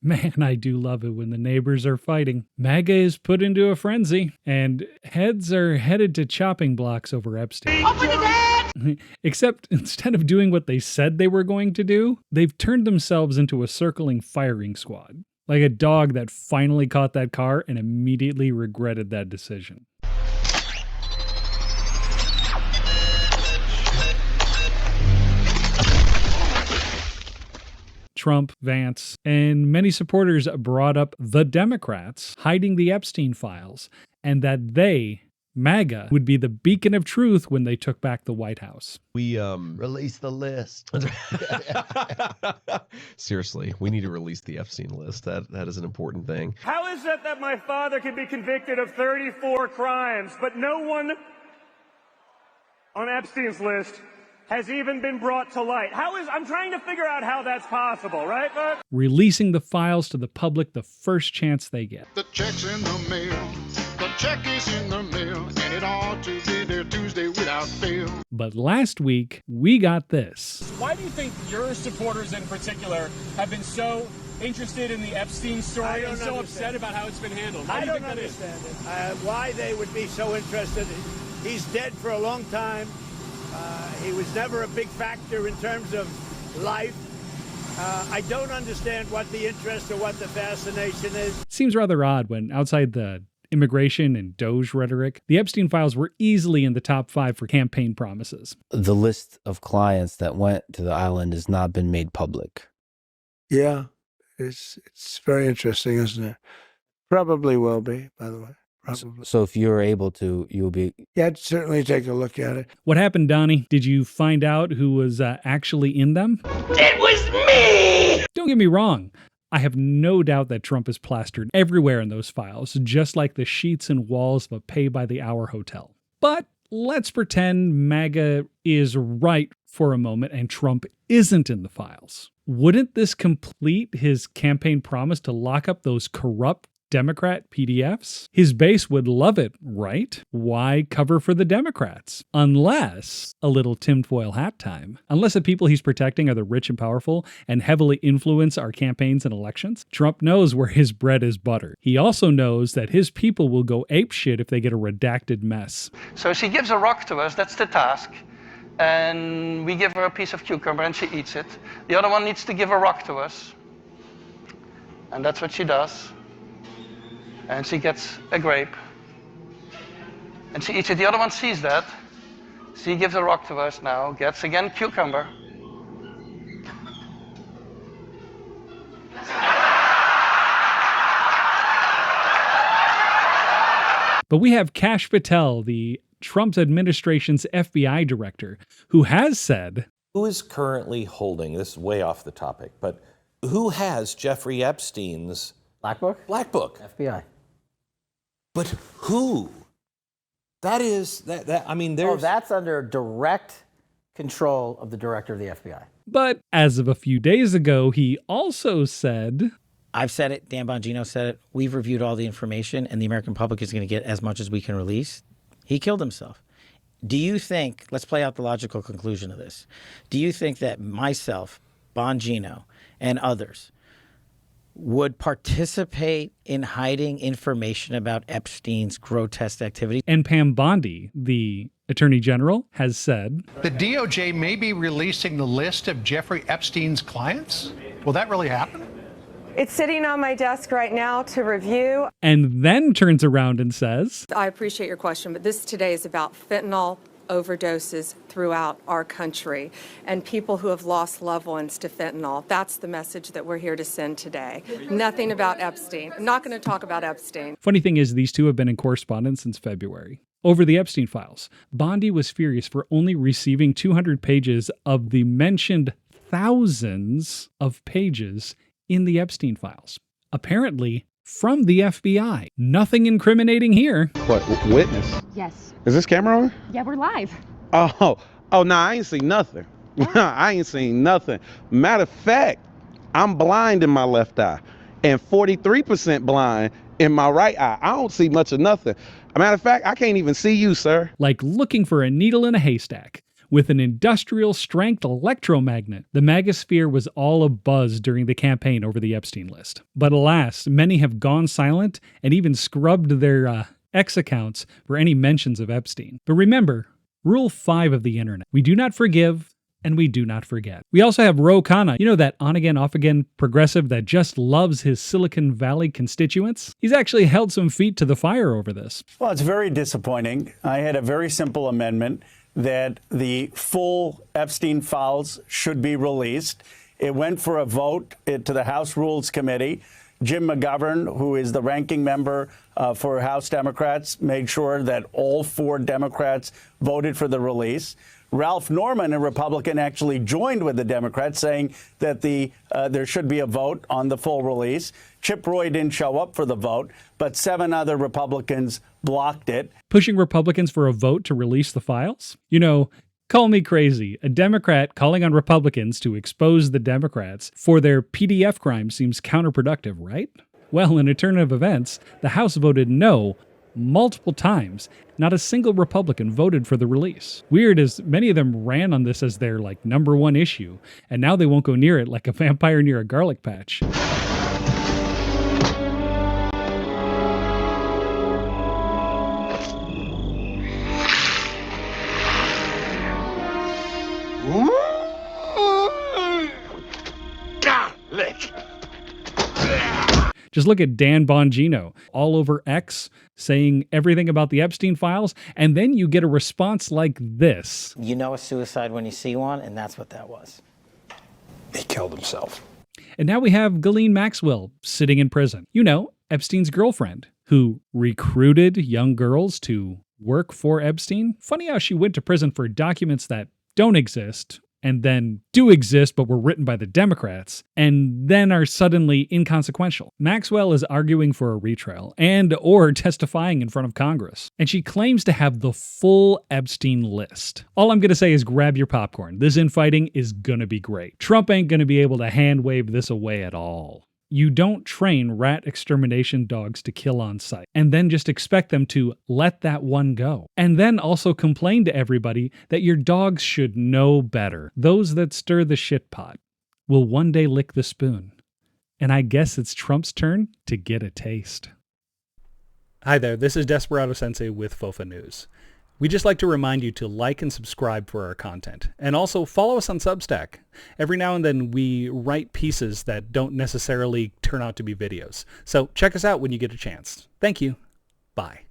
Man, I do love it when the neighbors are fighting. MAGA is put into a frenzy, and heads are headed to chopping blocks over Epstein. Open the gate! Except instead of doing what they said they were going to do, they've turned themselves into a circling firing squad. Like a dog that finally caught that car and immediately regretted that decision. Trump, Vance, and many supporters brought up the Democrats hiding the Epstein files, and that they, MAGA, would be the beacon of truth when they took back the White House. We release the list. Seriously, we need to release the Epstein list. That is an important thing. How is it that my father can be convicted of 34 crimes, but no one on Epstein's list has even been brought to light? I'm trying to figure out how that's possible, right, Bud? Releasing the files to the public the first chance they get. The check's in the mail. The check is in the mail, and it ought to be there Tuesday without fail. But last week, we got this. Why do you think your supporters in particular have been so interested in the Epstein story and so upset about how it's been handled? I don't understand it. Why they would be so interested. He's dead for a long time. He was never a big factor in terms of life. I don't understand what the interest or what the fascination is. Seems rather odd when outside the immigration and Doge rhetoric, the Epstein files were easily in the top 5 for campaign promises. The list of clients that went to the island has not been made public. Yeah, it's very interesting, isn't it? Probably will be, by the way. Probably. So if you're able to, you'll be... Yeah, I'd certainly take a look at it. What happened, Donnie? Did you find out who was actually in them? It was me! Don't get me wrong. I have no doubt that Trump is plastered everywhere in those files, just like the sheets and walls of a pay-by-the-hour hotel. But let's pretend MAGA is right for a moment and Trump isn't in the files. Wouldn't this complete his campaign promise to lock up those corrupt Democrat PDFs? His base would love it, right? Why cover for the Democrats? Unless a little tinfoil hat time. Unless the people he's protecting are the rich and powerful and heavily influence our campaigns and elections. Trump knows where his bread is buttered. He also knows that his people will go apeshit if they get a redacted mess. So she gives a rock to us, that's the task. And we give her a piece of cucumber and she eats it. The other one needs to give a rock to us. And that's what she does. And she gets a grape. And she eats it. The other one sees that. She gives a rock to us now, gets again cucumber. But we have Kash Patel, the Trump administration's FBI director, who has said... Who is currently holding, this is way off the topic, but who has Jeffrey Epstein's... Black Book? Black Book. FBI. But who? That is, I mean, there's... Oh, that's under direct control of the director of the FBI. But as of a few days ago, he also said... I've said it, Dan Bongino said it, we've reviewed all the information, and the American public is going to get as much as we can release. He killed himself. Do you think, let's play out the logical conclusion of this. Do you think that myself, Bongino, and others would participate in hiding information about Epstein's grotesque activity? And Pam Bondi, the Attorney General, has said... The DOJ may be releasing the list of Jeffrey Epstein's clients? Will that really happen? It's sitting on my desk right now to review. And then turns around and says... I appreciate your question, but this today is about fentanyl overdoses throughout our country and people who have lost loved ones to fentanyl. That's the message that we're here to send today. Nothing about Epstein. I'm not going to talk about Epstein. Funny thing is, these two have been in correspondence since February. Over the Epstein files, Bondi was furious for only receiving 200 pages of the mentioned thousands of pages in the Epstein files. Apparently, from the FBI. Nothing incriminating here. What, witness? Yes. Is this camera on? Yeah, we're live. Oh, no, I ain't seen nothing. I ain't seen nothing. Matter of fact, I'm blind in my left eye and 43% blind in my right eye. I don't see much of nothing. Matter of fact, I can't even see you, sir. Like looking for a needle in a haystack. with an industrial-strength electromagnet. The MAGA sphere was all abuzz during the campaign over the Epstein list. But alas, many have gone silent and even scrubbed their X accounts for any mentions of Epstein. But remember, Rule 5 of the internet: we do not forgive, and we do not forget. We also have Ro Khanna, you know, that on-again, off-again progressive that just loves his Silicon Valley constituents? He's actually held some feet to the fire over this. Well, it's very disappointing. I had a very simple amendment that the full Epstein files should be released. It went for a vote to the House Rules Committee. Jim McGovern, who is the ranking member for House Democrats, made sure that all 4 Democrats voted for the release. Ralph Norman, a Republican, actually joined with the Democrats, saying that there should be a vote on the full release. Chip Roy didn't show up for the vote, but 7 other Republicans blocked it. Pushing Republicans for a vote to release the files? You know, call me crazy. A Democrat calling on Republicans to expose the Democrats for their PDF crime seems counterproductive, right? Well, in a turn of events, the House voted no multiple times. Not a single Republican voted for the release. Weird, as many of them ran on this as their #1 issue, and now they won't go near it like a vampire near a garlic patch. Garlic. Just look at Dan Bongino all over X saying everything about the Epstein files, and then you get a response like this. You know a suicide when you see one, and that's what that was. He killed himself. And now we have Ghislaine Maxwell sitting in prison. You know, Epstein's girlfriend, who recruited young girls to work for Epstein. Funny how she went to prison for documents that don't exist, and then do exist but were written by the Democrats, and then are suddenly inconsequential. Maxwell is arguing for a retrial or testifying in front of Congress, and she claims to have the full Epstein list. All I'm going to say is grab your popcorn. This infighting is going to be great. Trump ain't going to be able to hand wave this away at all. You don't train rat extermination dogs to kill on sight and then just expect them to let that one go. And then also complain to everybody that your dogs should know better. Those that stir the shit pot will one day lick the spoon. And I guess it's Trump's turn to get a taste. Hi there, this is Desperado Sensei with FOFANews. We just like to remind you to like and subscribe for our content, and also follow us on Substack. Every now and then we write pieces that don't necessarily turn out to be videos, so check us out when you get a chance. Thank you. Bye.